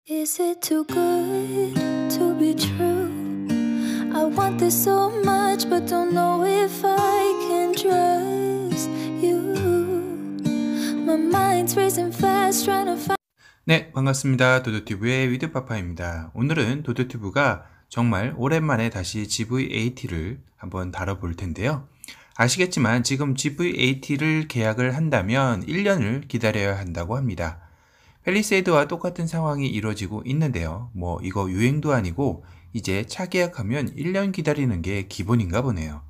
Is it too good to be true? I want this so much but don't know if I can trust you. My mind's racing fast trying to find. 네, 반갑습니다. 도도튜브의 위드파파입니다. 오늘은 도도튜브가 정말 오랜만에 다시 GV80를 한번 다뤄볼 텐데요. 아시겠지만 지금 GV80를 계약을 한다면 1년을 기다려야 한다고 합니다. 팰리세이드와 똑같은 상황이 이루어지고 있는데요. 이거 유행도 아니고 이제 차 계약하면 1년 기다리는 게 기본인가 보네요.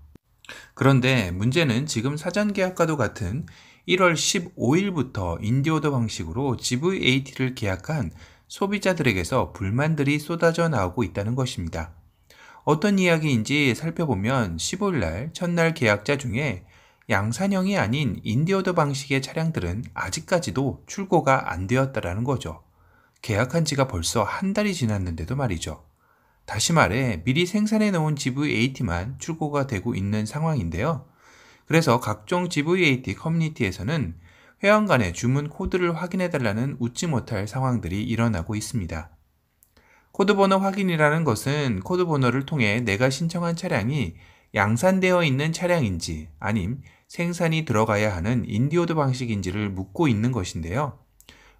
그런데 문제는 지금 사전 계약과도 같은 1월 15일부터 인디오더 방식으로 GV80를 계약한 소비자들에게서 불만들이 쏟아져 나오고 있다는 것입니다. 어떤 이야기인지 살펴보면 15일날 첫날 계약자 중에 양산형이 아닌 인디오더 방식의 차량들은 아직까지도 출고가 안 되었다라는 거죠. 계약한 지가 벌써 한 달이 지났는데도 말이죠. 다시 말해 미리 생산해 놓은 GV80만 출고가 되고 있는 상황인데요. 그래서 각종 GV80 커뮤니티에서는 회원 간의 주문 코드를 확인해 달라는 웃지 못할 상황들이 일어나고 있습니다. 코드 번호 확인이라는 것은 코드 번호를 통해 내가 신청한 차량이 양산되어 있는 차량인지 아님 생산이 들어가야 하는 인디오더 방식인지를 묻고 있는 것인데요.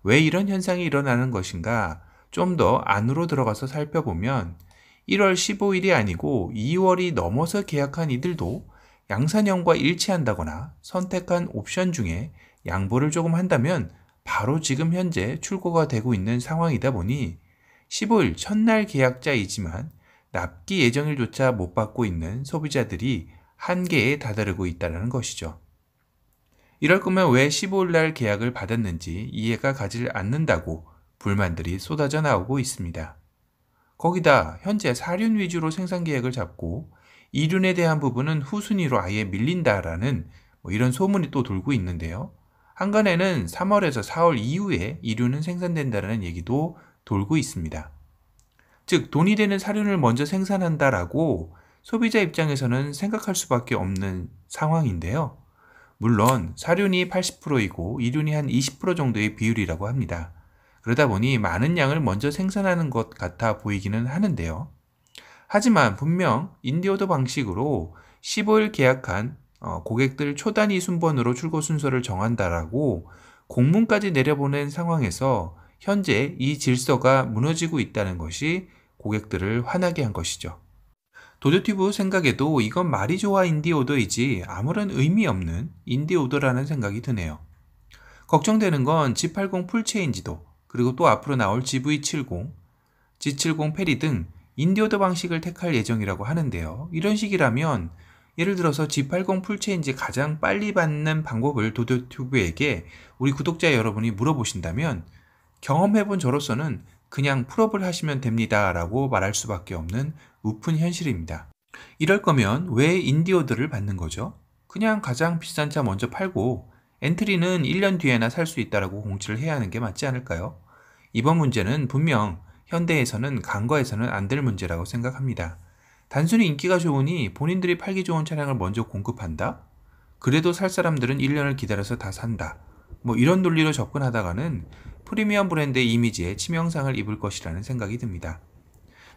왜 이런 현상이 일어나는 것인가? 좀 더 안으로 들어가서 살펴보면 1월 15일이 아니고 2월이 넘어서 계약한 이들도 양산형과 일치한다거나 선택한 옵션 중에 양보를 조금 한다면 바로 지금 현재 출고가 되고 있는 상황이다 보니 15일 첫날 계약자이지만 납기 예정일조차 못 받고 있는 소비자들이 한계에 다다르고 있다는 것이죠. 이럴 거면 왜 15일날 계약을 받았는지 이해가 가지 않는다고 불만들이 쏟아져 나오고 있습니다. 거기다 현재 사륜 위주로 생산 계획을 잡고 이륜에 대한 부분은 후순위로 아예 밀린다라는 이런 소문이 또 돌고 있는데요. 한간에는 3월에서 4월 이후에 이륜은 생산된다는 얘기도 돌고 있습니다. 즉 돈이 되는 사륜을 먼저 생산한다라고 소비자 입장에서는 생각할 수밖에 없는 상황인데요. 물론 사륜이 80%이고 이륜이 한 20% 정도의 비율이라고 합니다. 그러다 보니 많은 양을 먼저 생산하는 것 같아 보이기는 하는데요. 하지만 분명 인디오더 방식으로 15일 계약한 고객들 초단위 순번으로 출고 순서를 정한다라고 공문까지 내려보낸 상황에서 현재 이 질서가 무너지고 있다는 것이 고객들을 화나게 한 것이죠. 도도튜브 생각에도 이건 말이 좋아 인디오더이지 아무런 의미 없는 인디오더라는 생각이 드네요. 걱정되는 건 G80 풀체인지도 그리고 또 앞으로 나올 GV70, G70 페리 등 인디오더 방식을 택할 예정이라고 하는데요. 이런 식이라면 예를 들어서 G80 풀체인지 가장 빨리 받는 방법을 도도튜브에게 우리 구독자 여러분이 물어보신다면 경험해본 저로서는 그냥 풀업을 하시면 됩니다 라고 말할 수밖에 없는 우픈 현실입니다. 이럴 거면 왜 인디오더를 받는 거죠? 그냥 가장 비싼 차 먼저 팔고 엔트리는 1년 뒤에나 살 수 있다라고 공지를 해야 하는 게 맞지 않을까요? 이번 문제는 분명 현대에서는 간과해서는 안 될 문제라고 생각합니다. 단순히 인기가 좋으니 본인들이 팔기 좋은 차량을 먼저 공급한다? 그래도 살 사람들은 1년을 기다려서 다 산다. 이런 논리로 접근하다가는 프리미엄 브랜드의 이미지에 치명상을 입을 것이라는 생각이 듭니다.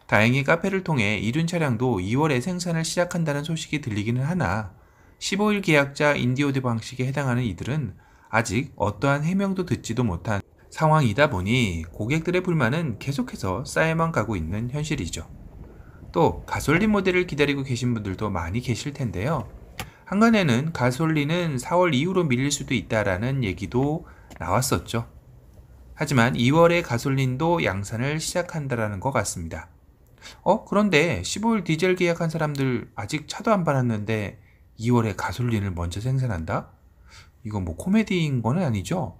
다행히 카페를 통해 이륜 차량도 2월에 생산을 시작한다는 소식이 들리기는 하나 15일 계약자 인디오더 방식에 해당하는 이들은 아직 어떠한 해명도 듣지도 못한 상황이다 보니 고객들의 불만은 계속해서 쌓여만 가고 있는 현실이죠. 또 가솔린 모델을 기다리고 계신 분들도 많이 계실 텐데요. 한간에는 가솔린은 4월 이후로 밀릴 수도 있다라는 얘기도 나왔었죠. 하지만 2월에 가솔린도 양산을 시작한다라는 것 같습니다. 그런데 15일 디젤 계약한 사람들 아직 차도 안 받았는데 2월에 가솔린을 먼저 생산한다? 이거 코미디인 건 아니죠?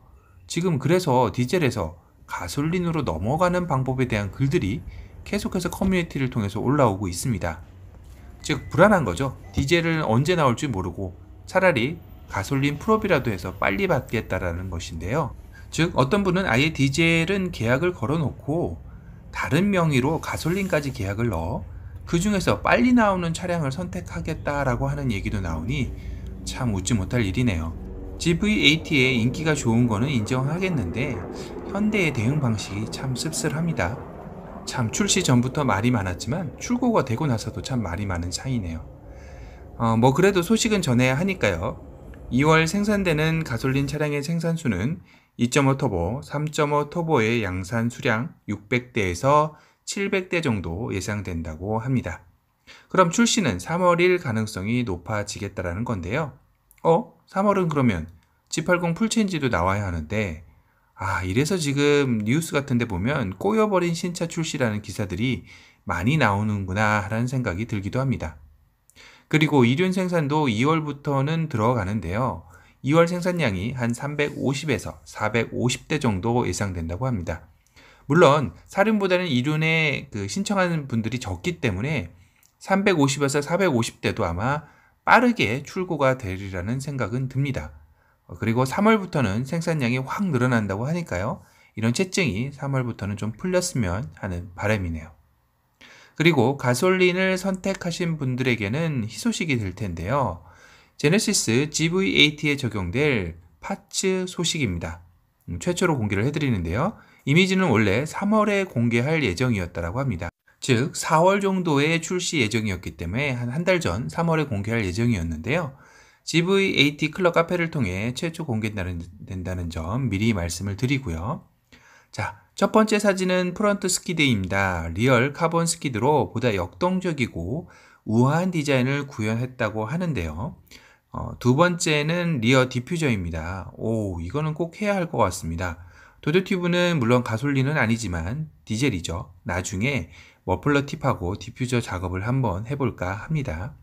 지금 그래서 디젤에서 가솔린으로 넘어가는 방법에 대한 글들이 계속해서 커뮤니티를 통해서 올라오고 있습니다. 즉 불안한 거죠. 디젤은 언제 나올지 모르고 차라리 가솔린 풀업이라도 해서 빨리 받겠다라는 것인데요. 즉 어떤 분은 아예 디젤은 계약을 걸어놓고 다른 명의로 가솔린까지 계약을 넣어 그 중에서 빨리 나오는 차량을 선택하겠다라고 하는 얘기도 나오니 참 웃지 못할 일이네요. GV80의 인기가 좋은 거는 인정하겠는데 현대의 대응 방식이 참 씁쓸합니다. 참 출시 전부터 말이 많았지만 출고가 되고 나서도 참 말이 많은 차이네요. 뭐 그래도 소식은 전해야 하니까요. 2월 생산되는 가솔린 차량의 생산수는 2.5 터보, 3.5 터보의 양산 수량 600대에서 700대 정도 예상된다고 합니다. 그럼 출시는 3월 1 가능성이 높아지겠다라는 건데요. 3월은 그러면 G80 풀체인지도 나와야 하는데 이래서 지금 뉴스 같은 데 보면 꼬여버린 신차 출시라는 기사들이 많이 나오는구나 라는 생각이 들기도 합니다. 그리고 이륜 생산도 2월부터는 들어가는데요. 2월 생산량이 한 350에서 450대 정도 예상된다고 합니다. 물론 사륜보다는 이륜에 신청하는 분들이 적기 때문에 350에서 450대도 아마 빠르게 출고가 되리라는 생각은 듭니다. 그리고 3월부터는 생산량이 확 늘어난다고 하니까요. 이런 채증이 3월부터는 좀 풀렸으면 하는 바람이네요. 그리고 가솔린을 선택하신 분들에게는 희소식이 될 텐데요. 제네시스 GV80에 적용될 파츠 소식입니다. 최초로 공개를 해드리는데요. 이미지는 원래 3월에 공개할 예정이었다고 합니다. 즉 4월 정도에 출시 예정이었기 때문에 한 달 전 3월에 공개할 예정이었는데요. GV80 클럽 카페를 통해 최초 공개된다는 점 미리 말씀을 드리고요. 자, 첫 번째 사진은 프론트 스키드입니다. 리얼 카본 스키드로 보다 역동적이고 우아한 디자인을 구현했다고 하는데요. 두 번째는 리어 디퓨저입니다. 이거는 꼭 해야 할 것 같습니다. 도드튜브는 물론 가솔린은 아니지만 디젤이죠. 나중에 머플러 팁하고 디퓨저 작업을 한번 해볼까 합니다.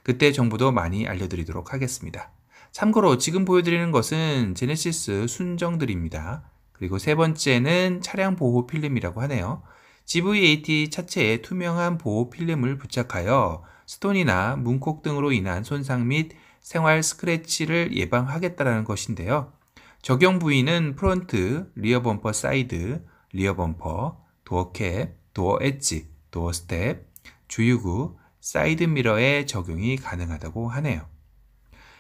그때 정보도 많이 알려드리도록 하겠습니다. 참고로 지금 보여드리는 것은 제네시스 순정들입니다. 그리고 세 번째는 차량 보호 필름이라고 하네요. GV80 차체에 투명한 보호 필름을 부착하여 스톤이나 문콕 등으로 인한 손상 및 생활 스크래치를 예방하겠다는 것인데요. 적용 부위는 프론트, 리어 범퍼 사이드, 리어 범퍼, 도어 캡, 도어 엣지, 도어 스텝, 주유구, 사이드 미러에 적용이 가능하다고 하네요.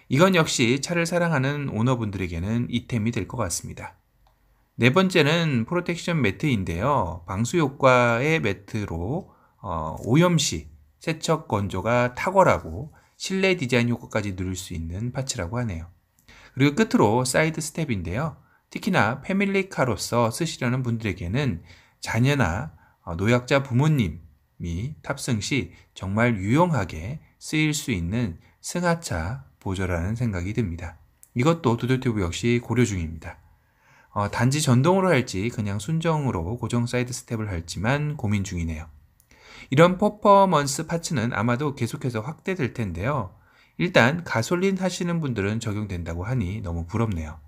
이건 역시 차를 사랑하는 오너분들에게는 이템이 될 것 같습니다. 네 번째는 프로텍션 매트인데요. 방수 효과의 매트로 오염 시 세척 건조가 탁월하고 실내 디자인 효과까지 누릴 수 있는 파츠라고 하네요. 그리고 끝으로 사이드 스텝인데요. 특히나 패밀리카로서 쓰시려는 분들에게는 자녀나 노약자 부모님이 탑승 시 정말 유용하게 쓰일 수 있는 승하차 보조라는 생각이 듭니다. 이것도 도드튜브 역시 고려 중입니다. 단지 전동으로 할지 그냥 순정으로 고정 사이드 스텝을 할지만 고민 중이네요. 이런 퍼포먼스 파츠는 아마도 계속해서 확대될 텐데요. 일단 가솔린 하시는 분들은 적용된다고 하니 너무 부럽네요.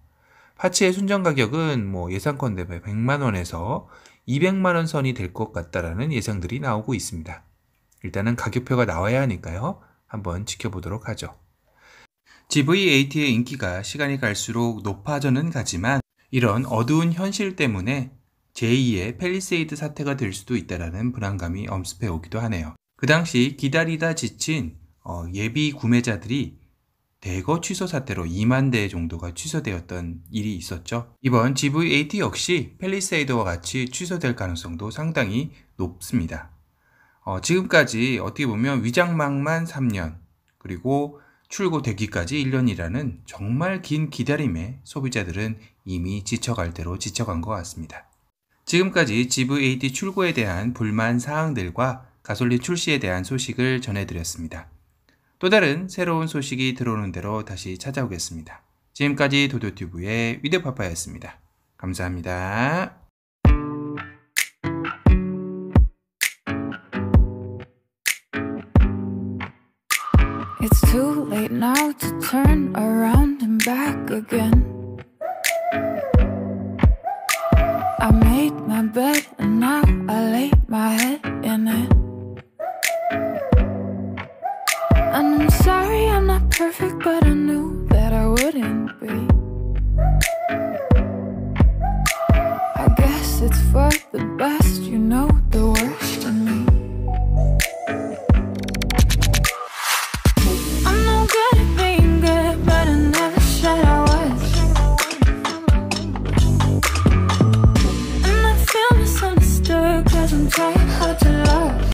파츠의 순정 가격은 예상컨대 100만원에서 200만원 선이 될 것 같다라는 예상들이 나오고 있습니다. 일단은 가격표가 나와야 하니까요. 한번 지켜보도록 하죠. GV80의 인기가 시간이 갈수록 높아져는 가지만 이런 어두운 현실 때문에 제2의 팰리세이드 사태가 될 수도 있다는 불안감이 엄습해 오기도 하네요. 그 당시 기다리다 지친 예비 구매자들이 대거 취소 사태로 2만 대 정도가 취소되었던 일이 있었죠. 이번 GV80 역시 팰리세이드와 같이 취소될 가능성도 상당히 높습니다. 지금까지 어떻게 보면 위장막만 3년 그리고 출고되기까지 1년이라는 정말 긴 기다림에 소비자들은 이미 지쳐갈 대로 지쳐간 것 같습니다. 지금까지 GV80 출고에 대한 불만 사항들과 가솔린 출시에 대한 소식을 전해드렸습니다. 또 다른 새로운 소식이 들어오는 대로 다시 찾아오겠습니다. 지금까지 도도튜브의 위드파파였습니다. 감사합니다. It's too late now to turn around and back again. I made my bed and now I lay my head in it. And I'm sorry I'm not perfect, but I knew that I wouldn't be. I guess it's for the best, you know the worst in me. I'm no good at being good, but I never said I was. try